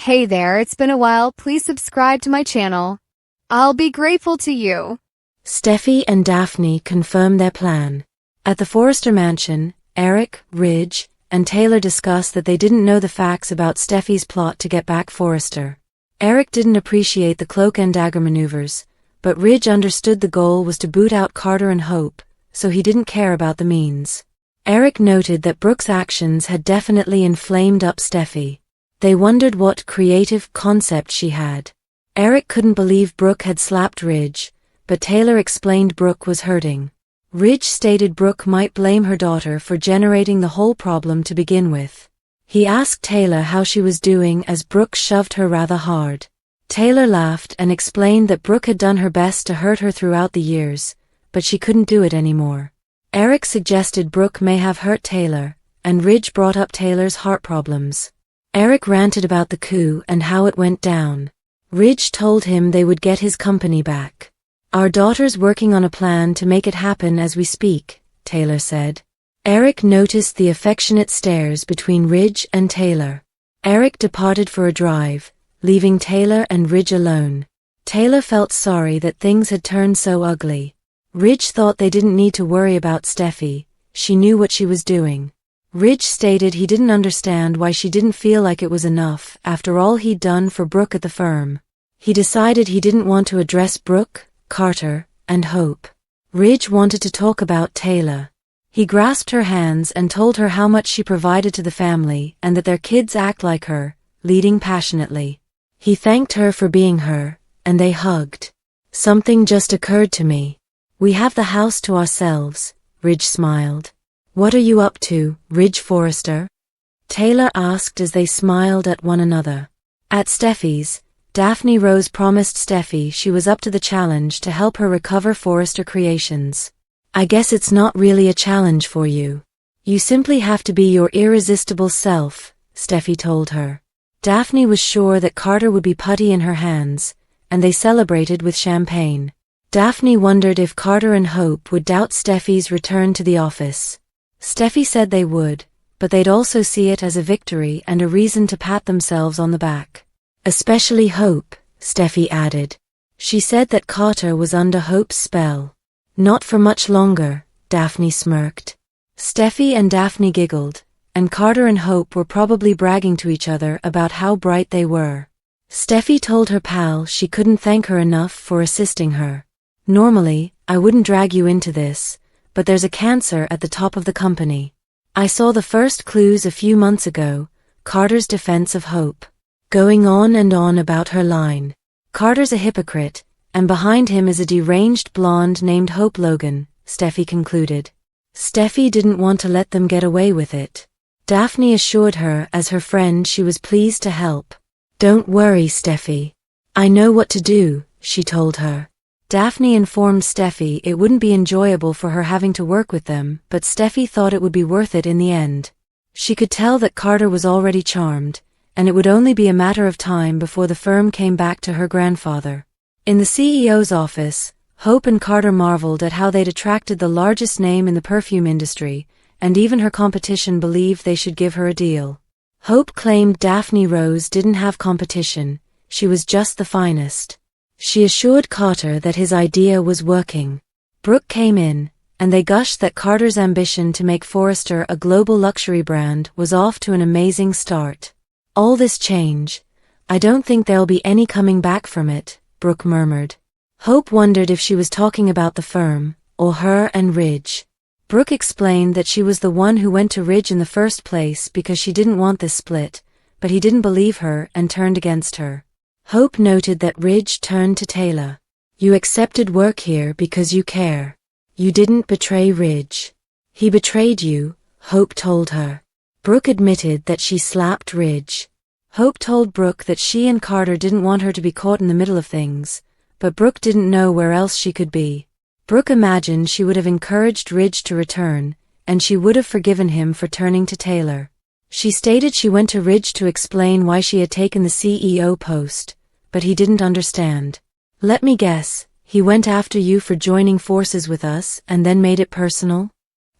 Hey there, it's been a while. Please subscribe to my channel. I'll be grateful to you. Steffi and Daphne confirm their plan. At the Forrester mansion, Eric, Ridge, and Taylor discuss that they didn't know the facts about Steffi's plot to get back Forrester. Eric didn't appreciate the cloak and dagger maneuvers, but Ridge understood the goal was to boot out Carter and Hope, so he didn't care about the means. Eric noted that Brooke's actions had definitely inflamed up Steffi. They wondered what creative concept she had. Eric couldn't believe Brooke had slapped Ridge, but Taylor explained Brooke was hurting. Ridge stated Brooke might blame her daughter for generating the whole problem to begin with. He asked Taylor how she was doing as Brooke shoved her rather hard. Taylor laughed and explained that Brooke had done her best to hurt her throughout the years, but she couldn't do it anymore. Eric suggested Brooke may have hurt Taylor, and Ridge brought up Taylor's heart problems. Eric ranted about the coup and how it went down. Ridge told him they would get his company back. Our daughter's working on a plan to make it happen as we speak, Taylor said. Eric noticed the affectionate stares between Ridge and Taylor. Eric departed for a drive, leaving Taylor and Ridge alone. Taylor felt sorry that things had turned so ugly. Ridge thought they didn't need to worry about Steffi, she knew what she was doing. Ridge stated he didn't understand why she didn't feel like it was enough after all he'd done for Brooke at the firm. He decided he didn't want to address Brooke, Carter, and Hope. Ridge wanted to talk about Taylor. He grasped her hands and told her how much she provided to the family and that their kids act like her, leading passionately. He thanked her for being her, and they hugged. Something just occurred to me. We have the house to ourselves, Ridge smiled. What are you up to, Ridge Forrester? Taylor asked as they smiled at one another. At Steffi's, Daphne Rose promised Steffi she was up to the challenge to help her recover Forrester creations. I guess it's not really a challenge for you. You simply have to be your irresistible self, Steffi told her. Daphne was sure that Carter would be putty in her hands, and they celebrated with champagne. Daphne wondered if Carter and Hope would doubt Steffi's return to the office. Steffi said they would, but they'd also see it as a victory and a reason to pat themselves on the back. Especially Hope, Steffi added. She said that Carter was under Hope's spell. Not for much longer, Daphne smirked. Steffi and Daphne giggled, and Carter and Hope were probably bragging to each other about how bright they were. Steffi told her pal she couldn't thank her enough for assisting her. Normally, I wouldn't drag you into this, but there's a cancer at the top of the company. I saw the first clues a few months ago, Carter's defense of Hope. Going on and on about her line. Carter's a hypocrite, and behind him is a deranged blonde named Hope Logan, Steffi concluded. Steffi didn't want to let them get away with it. Daphne assured her as her friend she was pleased to help. Don't worry, Steffi. I know what to do, she told her. Daphne informed Steffi it wouldn't be enjoyable for her having to work with them, but Steffi thought it would be worth it in the end. She could tell that Carter was already charmed, and it would only be a matter of time before the firm came back to her grandfather. In the CEO's office, Hope and Carter marveled at how they'd attracted the largest name in the perfume industry, and even her competition believed they should give her a deal. Hope claimed Daphne Rose didn't have competition, she was just the finest. She assured Carter that his idea was working. Brooke came in, and they gushed that Carter's ambition to make Forrester a global luxury brand was off to an amazing start. All this change, I don't think there'll be any coming back from it, Brooke murmured. Hope wondered if she was talking about the firm, or her and Ridge. Brooke explained that she was the one who went to Ridge in the first place because she didn't want this split, but he didn't believe her and turned against her. Hope noted that Ridge turned to Taylor. You accepted work here because you care. You didn't betray Ridge. He betrayed you, Hope told her. Brooke admitted that she slapped Ridge. Hope told Brooke that she and Carter didn't want her to be caught in the middle of things, but Brooke didn't know where else she could be. Brooke imagined she would have encouraged Ridge to return, and she would have forgiven him for turning to Taylor. She stated she went to Ridge to explain why she had taken the CEO post, but he didn't understand. Let me guess, he went after you for joining forces with us and then made it personal?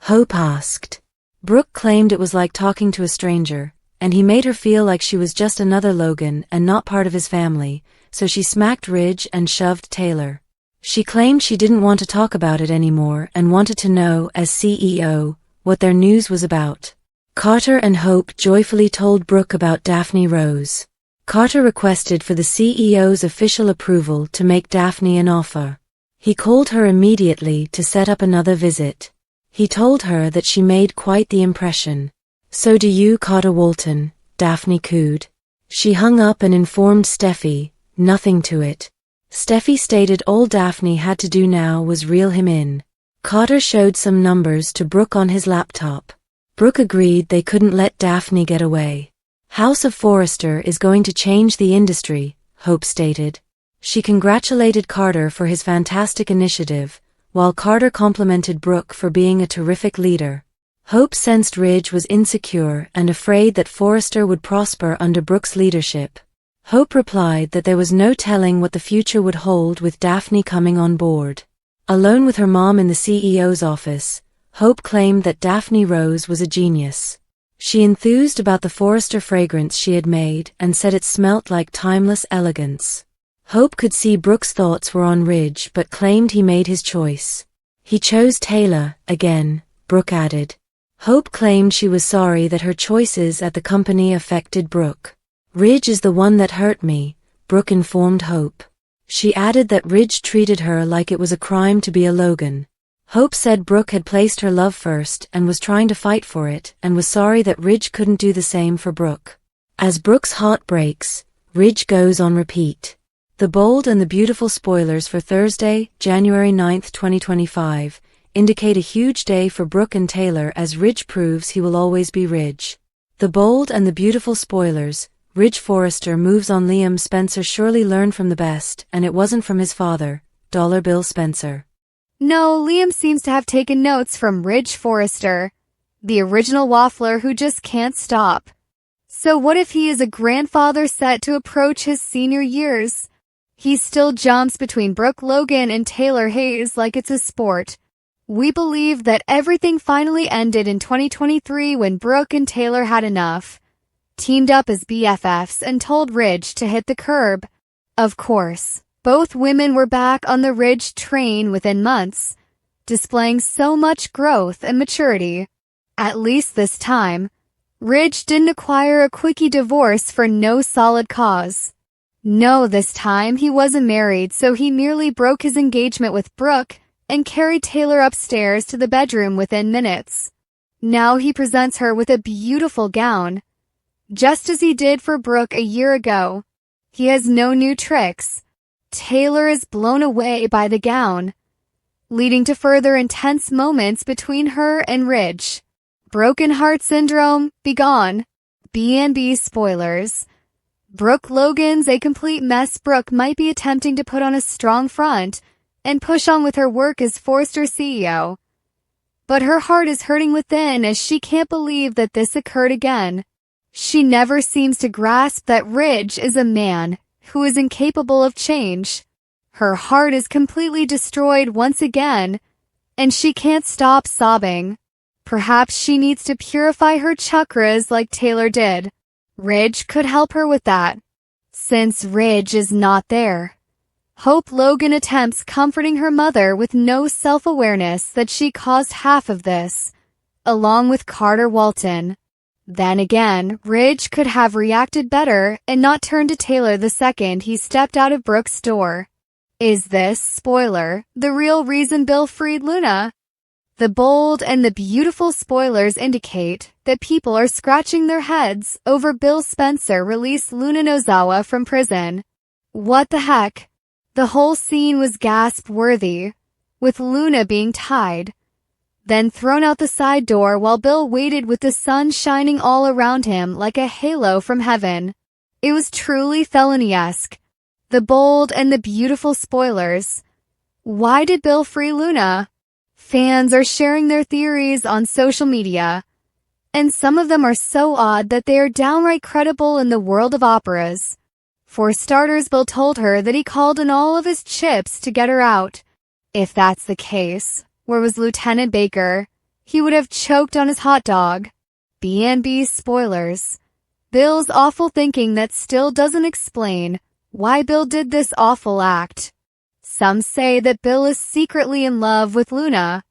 Hope asked. Brooke claimed it was like talking to a stranger, and he made her feel like she was just another Logan and not part of his family, so she smacked Ridge and shoved Taylor. She claimed she didn't want to talk about it anymore and wanted to know, as CEO, what their news was about. Carter and Hope joyfully told Brooke about Daphne Rose. Carter requested for the CEO's official approval to make Daphne an offer. He called her immediately to set up another visit. He told her that she made quite the impression. "So do you, Carter Walton," Daphne cooed. She hung up and informed Steffi, "Nothing to it." Steffi stated all Daphne had to do now was reel him in. Carter showed some numbers to Brooke on his laptop. Brooke agreed they couldn't let Daphne get away. "House of Forrester is going to change the industry," Hope stated. She congratulated Carter for his fantastic initiative, while Carter complimented Brooke for being a terrific leader. Hope sensed Ridge was insecure and afraid that Forrester would prosper under Brooke's leadership. Hope replied that there was no telling what the future would hold with Daphne coming on board. Alone with her mom in the CEO's office, Hope claimed that Daphne Rose was a genius. She enthused about the Forrester fragrance she had made and said it smelt like timeless elegance. Hope could see Brooke's thoughts were on Ridge but claimed he made his choice. "He chose Taylor, again," Brooke added. Hope claimed she was sorry that her choices at the company affected Brooke. "Ridge is the one that hurt me," Brooke informed Hope. She added that Ridge treated her like it was a crime to be a Logan. Hope said Brooke had placed her love first and was trying to fight for it and was sorry that Ridge couldn't do the same for Brooke. As Brooke's heart breaks, Ridge goes on repeat. The bold and the beautiful spoilers for Thursday, January 9, 2025, indicate a huge day for Brooke and Taylor as Ridge proves he will always be Ridge. The bold and the beautiful spoilers, Ridge Forrester moves on. Liam Spencer surely learned from the best, and it wasn't from his father, Dollar Bill Spencer. No, Liam seems to have taken notes from Ridge Forrester, the original waffler who just can't stop. So what if he is a grandfather set to approach his senior years? He still jumps between Brooke Logan and Taylor Hayes like it's a sport. We believe that everything finally ended in 2023 when Brooke and Taylor had enough, teamed up as BFFs and told Ridge to hit the curb. Of course, both women were back on the Ridge train within months, displaying so much growth and maturity. At least this time, Ridge didn't acquire a quickie divorce for no solid cause. No, this time he wasn't married, so he merely broke his engagement with Brooke and carried Taylor upstairs to the bedroom within minutes. Now he presents her with a beautiful gown, just as he did for Brooke a year ago. He has no new tricks. Taylor is blown away by the gown, leading to further intense moments between her and Ridge. Broken heart syndrome, begone. B&B spoilers. Brooke Logan's a complete mess. Brooke might be attempting to put on a strong front and push on with her work as Forrester CEO. But her heart is hurting within as she can't believe that this occurred again. She never seems to grasp that Ridge is a man who is incapable of change. Her heart is completely destroyed once again, and she can't stop sobbing. Perhaps she needs to purify her chakras like Taylor did. Ridge could help her with that. Since Ridge is not there, Hope Logan attempts comforting her mother with no self-awareness that she caused half of this, along with Carter Walton. Then again, Ridge could have reacted better and not turned to Taylor the second he stepped out of Brooke's door. Is this, spoiler, the real reason Bill freed Luna? The bold and the beautiful spoilers indicate that people are scratching their heads over Bill Spencer released Luna Nozawa from prison. What the heck? The whole scene was gasp-worthy, with Luna being tied, then thrown out the side door while Bill waited with the sun shining all around him like a halo from heaven. It was truly felony-esque. The bold and the beautiful spoilers. Why did Bill free Luna? Fans are sharing their theories on social media, and some of them are so odd that they are downright credible in the world of operas. For starters, Bill told her that he called in all of his chips to get her out. If that's the case, where was Lieutenant Baker? He would have choked on his hot dog. B&B spoilers. Bill's awful thinking that still doesn't explain why Bill did this awful act. Some say that Bill is secretly in love with Luna.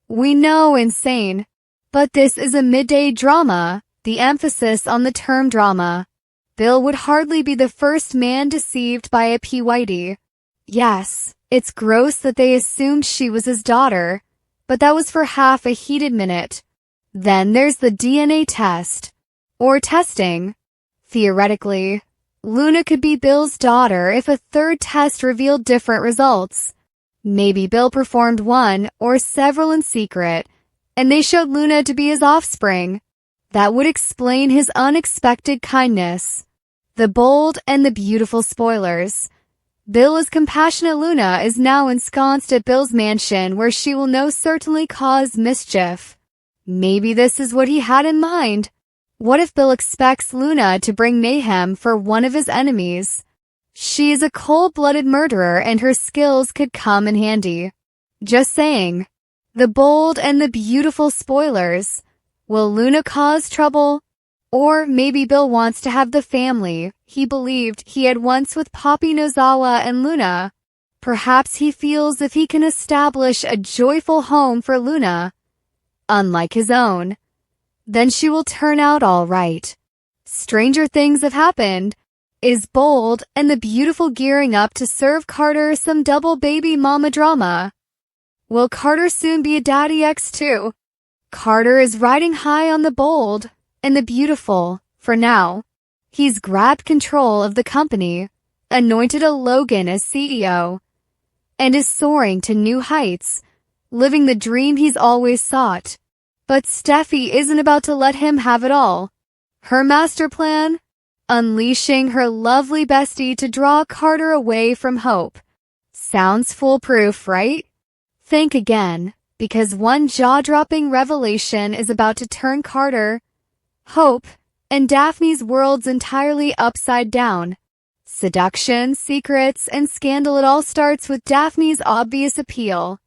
We know, insane. But this is a midday drama, the emphasis on the term drama. Bill would hardly be the first man deceived by a Whitey. Yes, it's gross that they assumed she was his daughter, but that was for half a heated minute. Then there's the DNA test. Or testing. Theoretically, Luna could be Bill's daughter if a third test revealed different results. Maybe Bill performed one or several in secret, and they showed Luna to be his offspring. That would explain his unexpected kindness. The bold and the beautiful spoilers. Bill's compassionate Luna is now ensconced at Bill's mansion where she will most certainly cause mischief. Maybe this is what he had in mind. What if Bill expects Luna to bring mayhem for one of his enemies? She is a cold-blooded murderer and her skills could come in handy. Just saying. The bold and the beautiful spoilers. Will Luna cause trouble? Or maybe Bill wants to have the family he believed he had once with Poppy, Nozawa, and Luna. Perhaps he feels if he can establish a joyful home for Luna, unlike his own, then she will turn out all right. Stranger things have happened. Is bold and the beautiful gearing up to serve Carter some double baby mama drama? Will Carter soon be a daddy ex too? Carter is riding high on the bold and the beautiful, for now. He's grabbed control of the company, anointed a Logan as CEO, and is soaring to new heights, living the dream he's always sought. But Steffi isn't about to let him have it all. Her master plan? Unleashing her lovely bestie to draw Carter away from Hope. Sounds foolproof, right? Think again, because one jaw-dropping revelation is about to turn Carter, Hope, and Daphne's worlds entirely upside down. Seduction, secrets, and scandal. It all starts with Daphne's obvious appeal.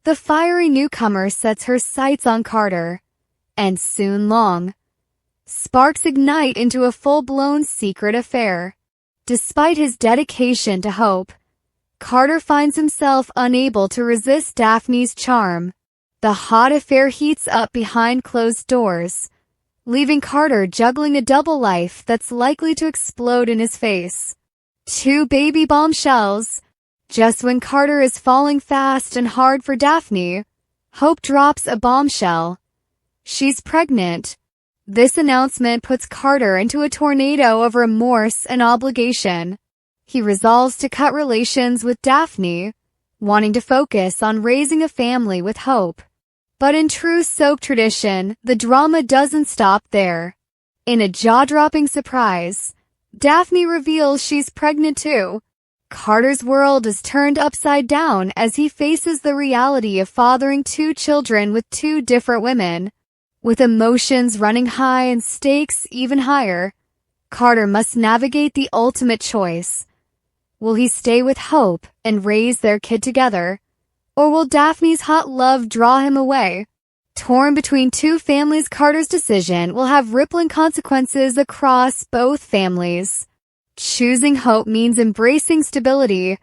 The fiery newcomer sets her sights on Carter, and soon long, sparks ignite into a full-blown secret affair. Despite his dedication to Hope, Carter finds himself unable to resist Daphne's charm. The hot affair heats up behind closed doors, leaving Carter juggling a double life that's likely to explode in his face. 2 baby bombshells. Just when Carter is falling fast and hard for Daphne, Hope drops a bombshell. She's pregnant. This announcement puts Carter into a tornado of remorse and obligation. He resolves to cut relations with Daphne, wanting to focus on raising a family with Hope. But in true soap tradition, the drama doesn't stop there. In a jaw-dropping surprise, Daphne reveals she's pregnant too. Carter's world is turned upside down as he faces the reality of fathering 2 children with 2 different women. With emotions running high and stakes even higher, Carter must navigate the ultimate choice. Will he stay with Hope and raise their kid together? Or will Daphne's hot love draw him away? Torn between 2 families, Carter's decision will have rippling consequences across both families. Choosing Hope means embracing stability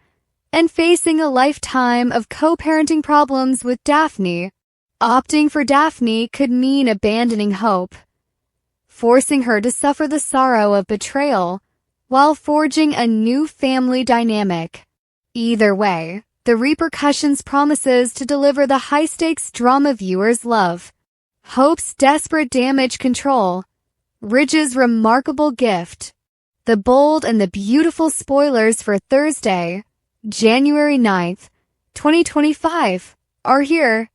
and facing a lifetime of co-parenting problems with Daphne. Opting for Daphne could mean abandoning Hope, forcing her to suffer the sorrow of betrayal while forging a new family dynamic. Either way, the repercussions promises to deliver the high-stakes drama viewers love. Hope's desperate damage control, Ridge's remarkable gift. The bold and the beautiful spoilers for Thursday, January 9th, 2025, are here.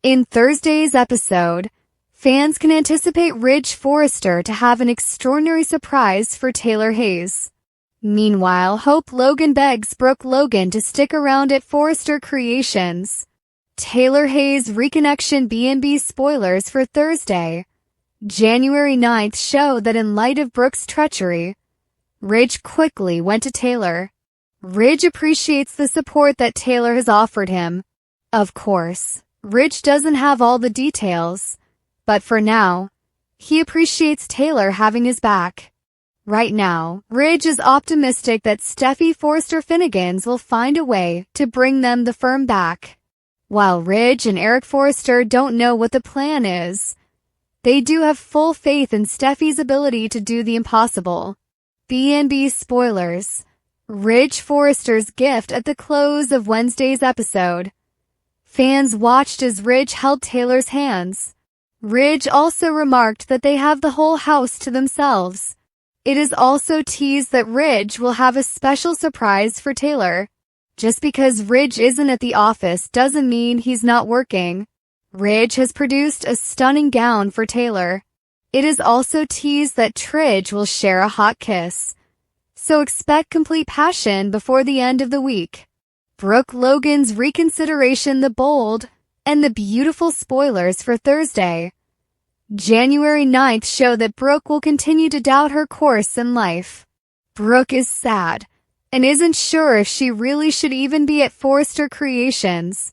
In Thursday's episode, fans can anticipate Ridge Forrester to have an extraordinary surprise for Taylor Hayes. Meanwhile, Hope Logan begs Brooke Logan to stick around at Forrester Creations. Taylor Hayes reconnection B&B spoilers for Thursday, January 9th show that in light of Brooke's treachery, Ridge quickly went to Taylor. Ridge appreciates the support that Taylor has offered him. Of course, Ridge doesn't have all the details, but for now, he appreciates Taylor having his back. Right now, Ridge is optimistic that Steffi Forrester Finnegans will find a way to bring them the firm back. While Ridge and Eric Forrester don't know what the plan is, they do have full faith in Steffi's ability to do the impossible. B&B spoilers. Ridge Forrester's gift at the close of Wednesday's episode. Fans watched as Ridge held Taylor's hands. Ridge also remarked that they have the whole house to themselves. It is also teased that Ridge will have a special surprise for Taylor. Just because Ridge isn't at the office doesn't mean he's not working. Ridge has produced a stunning gown for Taylor. It is also teased that Tridge will share a hot kiss. So expect complete passion before the end of the week. Brooke Logan's reconsideration, the bold and the beautiful spoilers for Thursday. January 9th show that Brooke will continue to doubt her course in life. Brooke is sad and isn't sure if she really should even be at Forrester Creations.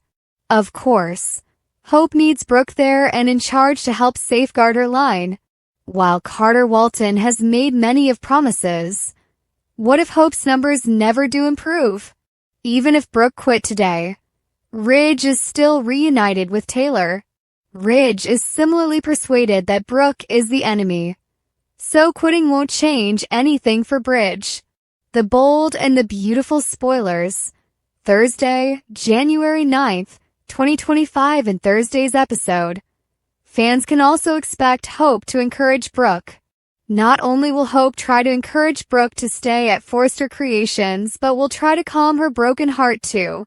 Of course, Hope needs Brooke there and in charge to help safeguard her line. While Carter Walton has made many of promises, what if Hope's numbers never do improve? Even if Brooke quit today, Ridge is still reunited with Taylor. Ridge is similarly persuaded that Brooke is the enemy, so quitting won't change anything for Bridge. The bold and the beautiful spoilers. Thursday, January 9th, 2025 in Thursday's episode. Fans can also expect Hope to encourage Brooke. Not only will Hope try to encourage Brooke to stay at Forrester Creations, but will try to calm her broken heart too.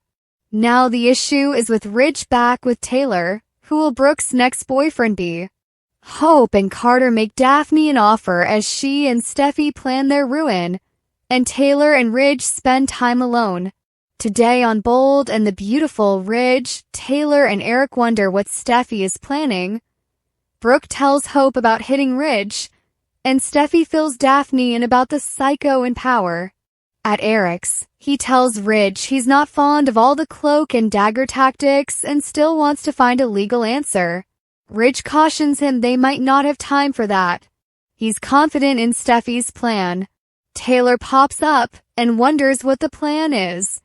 Now the issue is with Ridge back with Taylor. Who will Brooke's next boyfriend be? Hope and Carter make Daphne an offer as she and Steffi plan their ruin, and Taylor and Ridge spend time alone. Today on Bold and the Beautiful, Ridge, Taylor, and Eric wonder what Steffi is planning. Brooke tells Hope about hitting Ridge, and Steffi fills Daphne in about the psycho in power. At Eric's, he tells Ridge he's not fond of all the cloak and dagger tactics and still wants to find a legal answer. Ridge cautions him they might not have time for that. He's confident in Steffi's plan. Taylor pops up and wonders what the plan is.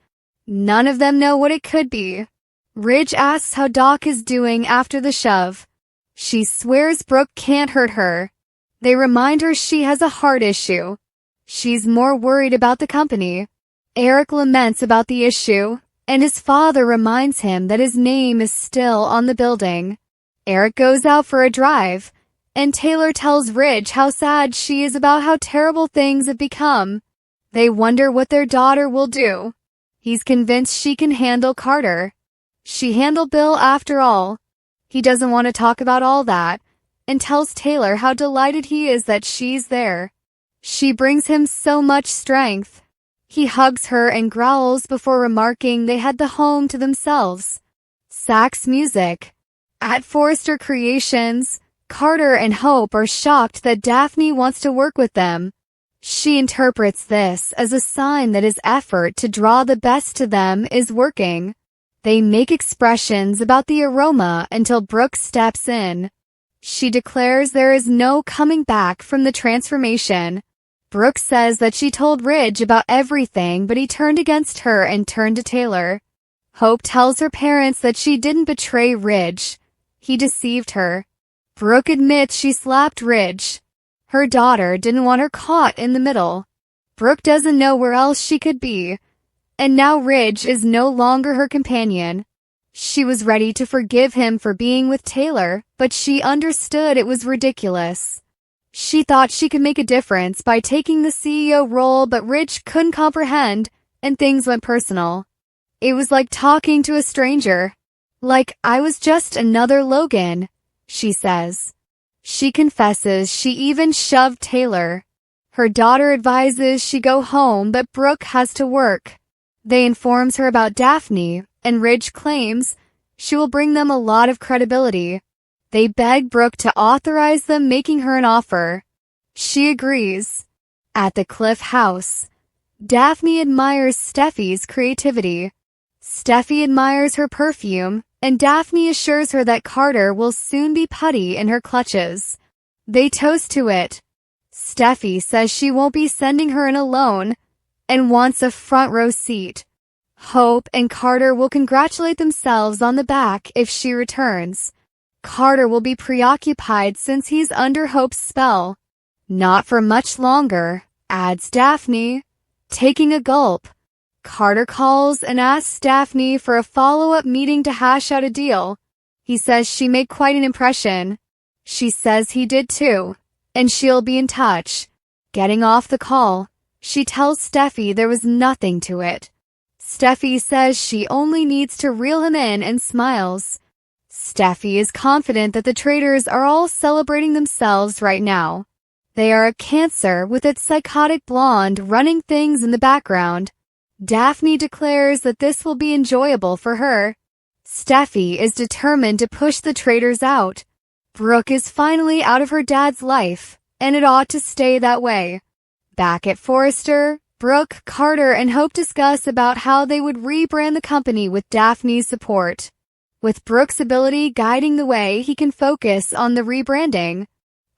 None of them know what it could be. Ridge asks how Doc is doing after the shove. She swears Brooke can't hurt her. They remind her she has a heart issue. She's more worried about the company. Eric laments about the issue, and his father reminds him that his name is still on the building. Eric goes out for a drive, and Taylor tells Ridge how sad she is about how terrible things have become. They wonder what their daughter will do. He's convinced she can handle Carter. She handled Bill after all. He doesn't want to talk about all that, and tells Taylor how delighted he is that she's there. She brings him so much strength. He hugs her and growls before remarking they had the home to themselves. Sax music. At Forrester Creations, Carter and Hope are shocked that Daphne wants to work with them. She interprets this as a sign that his effort to draw the best to them is working. They make expressions about the aroma until Brooke steps in. She declares there is no coming back from the transformation. Brooke says that she told Ridge about everything, but he turned against her and turned to Taylor. Hope tells her parents that she didn't betray Ridge. He deceived her. Brooke admits she slapped Ridge. Her daughter didn't want her caught in the middle. Brooke doesn't know where else she could be. And now Ridge is no longer her companion. She was ready to forgive him for being with Taylor, but she understood it was ridiculous. She thought she could make a difference by taking the CEO role, but Ridge couldn't comprehend, and things went personal. It was like talking to a stranger. Like I was just another Logan, she says. She confesses she even shoved Taylor. Her daughter advises she go home, but Brooke has to work. They informs her about Daphne, and Ridge claims she will bring them a lot of credibility. They beg Brooke to authorize them making her an offer. She agrees. At the Cliff House, Daphne admires Steffi's creativity. Steffi admires her perfume, and Daphne assures her that Carter will soon be putty in her clutches. They toast to it. Steffi says she won't be sending her in alone and wants a front row seat. Hope and Carter will congratulate themselves on the back if she returns. Carter will be preoccupied since he's under Hope's spell. Not for much longer, adds Daphne, taking a gulp. Carter calls and asks Daphne for a follow-up meeting to hash out a deal. He says she made quite an impression. She says he did too, and she'll be in touch. Getting off the call, she tells Steffi there was nothing to it. Steffi says she only needs to reel him in and smiles. Steffi is confident that the traitors are all celebrating themselves right now. They are a cancer with its psychotic blonde running things in the background. Daphne declares that this will be enjoyable for her. Steffi is determined to push the traitors out. Brooke is finally out of her dad's life, and it ought to stay that way. Back at Forrester, Brooke, Carter, and Hope discuss about how they would rebrand the company with Daphne's support. With Brooke's ability guiding the way, he can focus on the rebranding.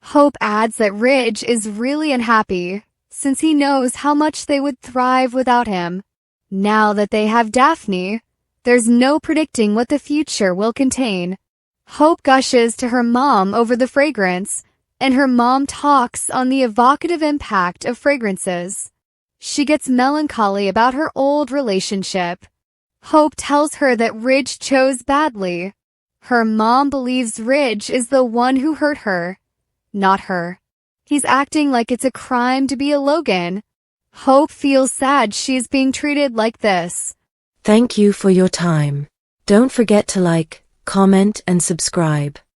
Hope adds that Ridge is really unhappy, since he knows how much they would thrive without him. Now that they have Daphne, there's no predicting what the future will contain. Hope gushes to her mom over the fragrance, and her mom talks on the evocative impact of fragrances. She gets melancholy about her old relationship. Hope tells her that Ridge chose badly. Her mom believes Ridge is the one who hurt her, not her. He's acting like it's a crime to be a Logan. Hope feels sad she's being treated like this. Thank you for your time. Don't forget to like, comment, and subscribe.